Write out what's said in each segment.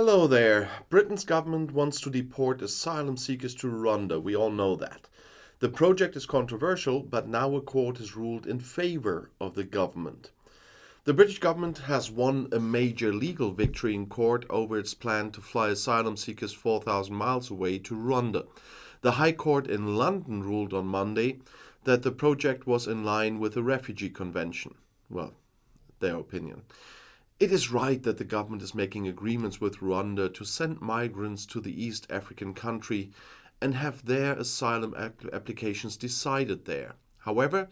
Hello there. Britain's government wants to deport asylum seekers to Rwanda. We all know that. The project is controversial, but now a court has ruled in favor of the government. The British government has won a major legal victory in court over its plan to fly asylum seekers 4,000 miles away to Rwanda. The High Court in London ruled on Monday that the project was in line with the Refugee Convention. Well, their opinion. It is right that the government is making agreements with Rwanda to send migrants to the East African country and have their asylum applications decided there. However,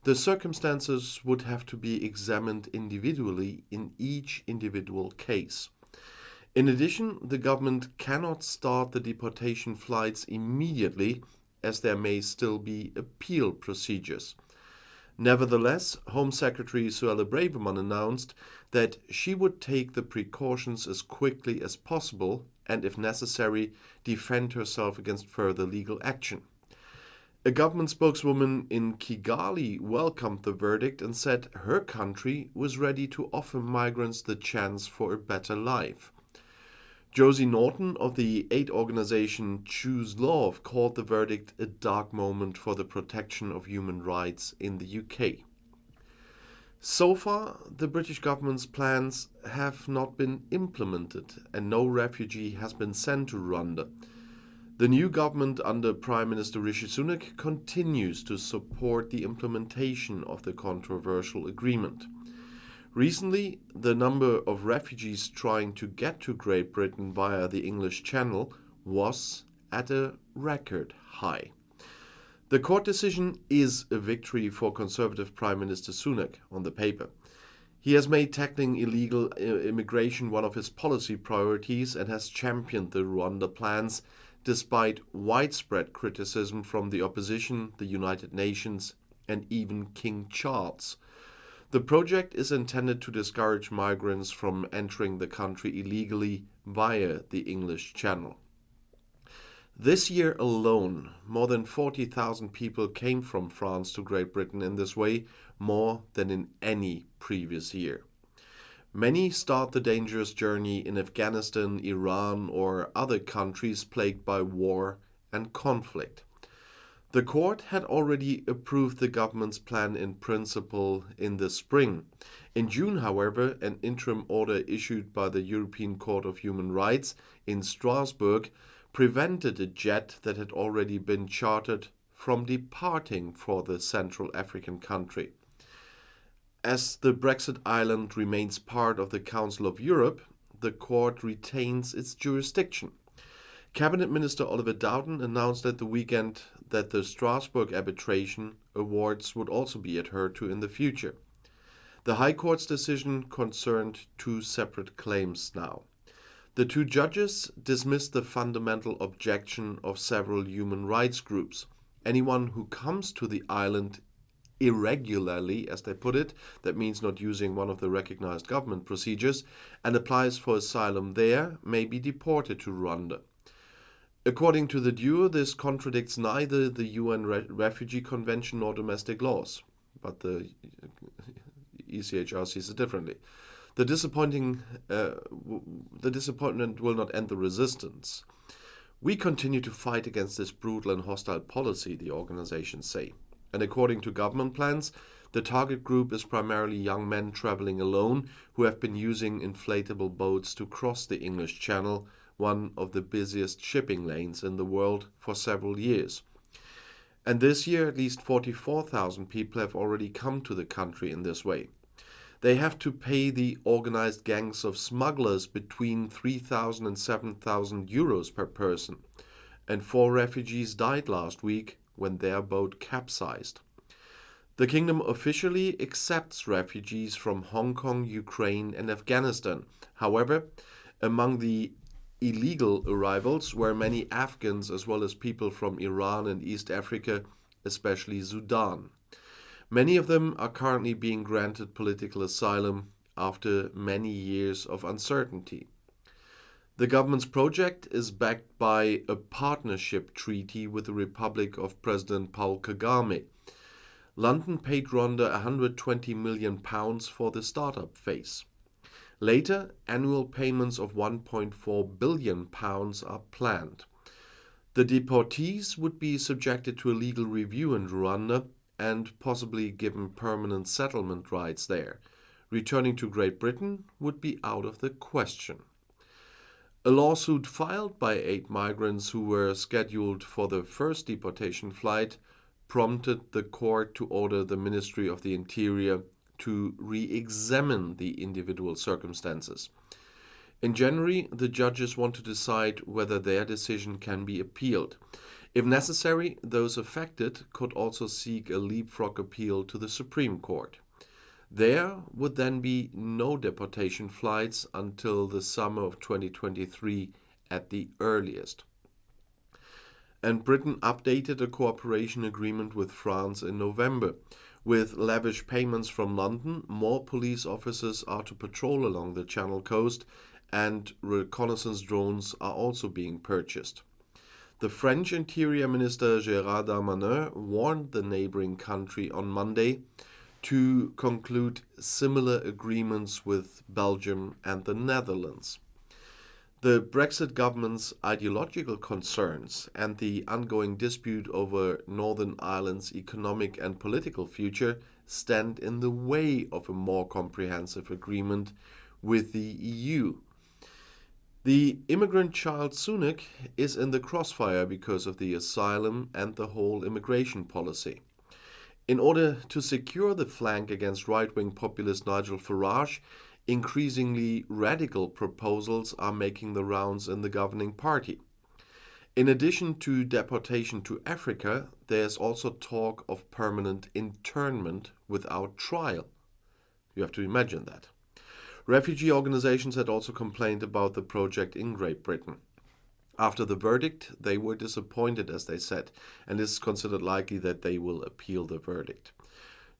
the circumstances would have to be examined individually in each individual case. In addition, the government cannot start the deportation flights immediately, as there may still be appeal procedures. Nevertheless, Home Secretary Suella Braverman announced that she would take the precautions as quickly as possible and, if necessary, defend herself against further legal action. A government spokeswoman in Kigali welcomed the verdict and said her country was ready to offer migrants the chance for a better life. Josie Norton of the aid organization Choose Love called the verdict a dark moment for the protection of human rights in the UK. So far, the British government's plans have not been implemented and no refugee has been sent to Rwanda. The new government under Prime Minister Rishi Sunak continues to support the implementation of the controversial agreement. Recently, the number of refugees trying to get to Great Britain via the English Channel was at a record high. The court decision is a victory for Conservative Prime Minister Sunak on the paper. He has made tackling illegal immigration one of his policy priorities and has championed the Rwanda plans despite widespread criticism from the opposition, the United Nations, and even King Charles. The project is intended to discourage migrants from entering the country illegally via the English Channel. This year alone, more than 40,000 people came from France to Great Britain in this way, more than in any previous year. Many start the dangerous journey in Afghanistan, Iran, or other countries plagued by war and conflict. The court had already approved the government's plan in principle in the spring. In June, however, an interim order issued by the European Court of Human Rights in Strasbourg prevented a jet that had already been chartered from departing for the Central African country. As the Brexit island remains part of the Council of Europe, the court retains its jurisdiction. Cabinet Minister Oliver Dowden announced at the weekend that the Strasbourg arbitration awards would also be adhered to in the future. The High Court's decision concerned two separate claims now. The two judges dismissed the fundamental objection of several human rights groups. Anyone who comes to the island irregularly, as they put it, that means not using one of the recognized government procedures, and applies for asylum there, may be deported to Rwanda. According to the duo, this contradicts neither the UN Refugee Convention nor domestic laws, but the ECHR sees it differently. The disappointment will not end the resistance. We continue to fight against this brutal and hostile policy, the organizations say. And according to government plans, the target group is primarily young men traveling alone who have been using inflatable boats to cross the English Channel, one of the busiest shipping lanes in the world, for several years. And this year, at least 44,000 people have already come to the country in this way. They have to pay the organized gangs of smugglers between 3,000 and 7,000 euros per person. And 4 refugees died last week when their boat capsized. The kingdom officially accepts refugees from Hong Kong, Ukraine, and Afghanistan. However, among the illegal arrivals were many Afghans as well as people from Iran and East Africa, especially Sudan. Many of them are currently being granted political asylum after many years of uncertainty. The government's project is backed by a partnership treaty with the Republic of President Paul Kagame. London paid Rwanda £120 million for the startup phase. Later, annual payments of £1.4 billion are planned. The deportees would be subjected to a legal review in Rwanda and possibly given permanent settlement rights there. Returning to Great Britain would be out of the question. A lawsuit filed by 8 migrants who were scheduled for the first deportation flight prompted the court to order the Ministry of the Interior to re-examine the individual circumstances. In January, the judges want to decide whether their decision can be appealed. If necessary, those affected could also seek a leapfrog appeal to the Supreme Court. There would then be no deportation flights until the summer of 2023 at the earliest. And Britain updated a cooperation agreement with France in November. With lavish payments from London, more police officers are to patrol along the Channel coast, and reconnaissance drones are also being purchased. The French Interior Minister Gérald Darmanin warned the neighboring country on Monday to conclude similar agreements with Belgium and the Netherlands. The Brexit government's ideological concerns and the ongoing dispute over Northern Ireland's economic and political future stand in the way of a more comprehensive agreement with the EU. The immigrant child Sunak is in the crossfire because of the asylum and the whole immigration policy. In order to secure the flank against right-wing populist Nigel Farage, increasingly radical proposals are making the rounds in the governing party. In addition to deportation to Africa, there's also talk of permanent internment without trial. You have to imagine that. Refugee organizations had also complained about the project in Great Britain. After the verdict, they were disappointed, as they said, and it is considered likely that they will appeal the verdict.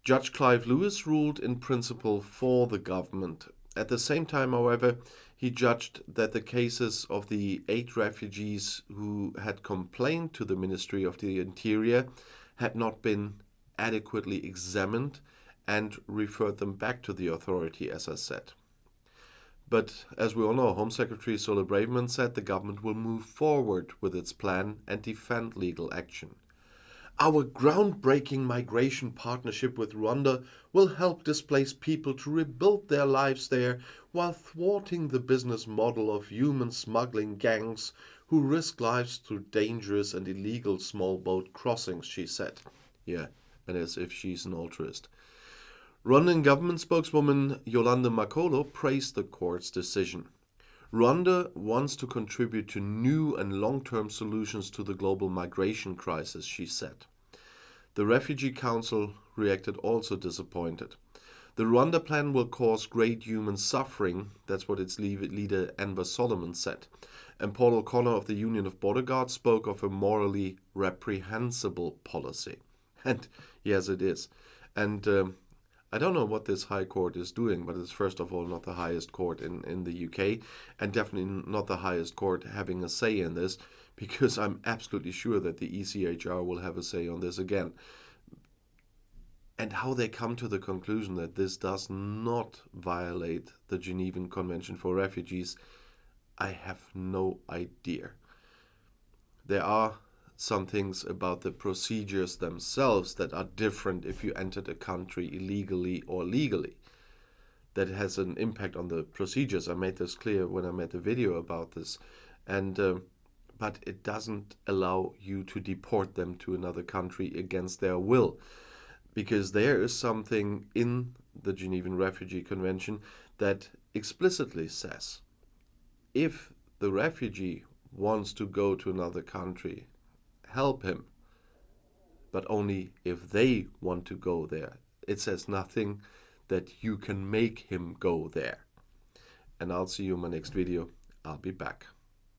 Judge Clive Lewis ruled in principle for the government. At the same time, however, he judged that the cases of the 8 refugees who had complained to the Ministry of the Interior had not been adequately examined and referred them back to the authority, as I said. But as we all know, Home Secretary Sola Braverman said the government will move forward with its plan and defend legal action. Our groundbreaking migration partnership with Rwanda will help displaced people to rebuild their lives there while thwarting the business model of human smuggling gangs who risk lives through dangerous and illegal small boat crossings, she said. Yeah, and as if she's an altruist. Rwandan government spokeswoman Yolanda Makolo praised the court's decision. Rwanda wants to contribute to new and long-term solutions to the global migration crisis, she said. The Refugee Council reacted also disappointed. The Rwanda plan will cause great human suffering, that's what its leader Enver Solomon said. And Paul O'Connor of the Union of Border Guards spoke of a morally reprehensible policy. And yes, it is. And I don't know what this High Court is doing, but it's first of all not the highest court in the UK, and definitely not the highest court having a say in this, because I'm absolutely sure that the ECHR will have a say on this again. And how they come to the conclusion that this does not violate the Genevan Convention for Refugees, I have no idea. There are some things about the procedures themselves that are different if you entered a country illegally or legally. That has an impact on the procedures. I made this clear when I made the video about this. But it doesn't allow you to deport them to another country against their will. Because there is something in the Genevan Refugee Convention that explicitly says if the refugee wants to go to another country, help him, but only if they want to go there. It says nothing that you can make him go there. And I'll see you in my next video. I'll be back.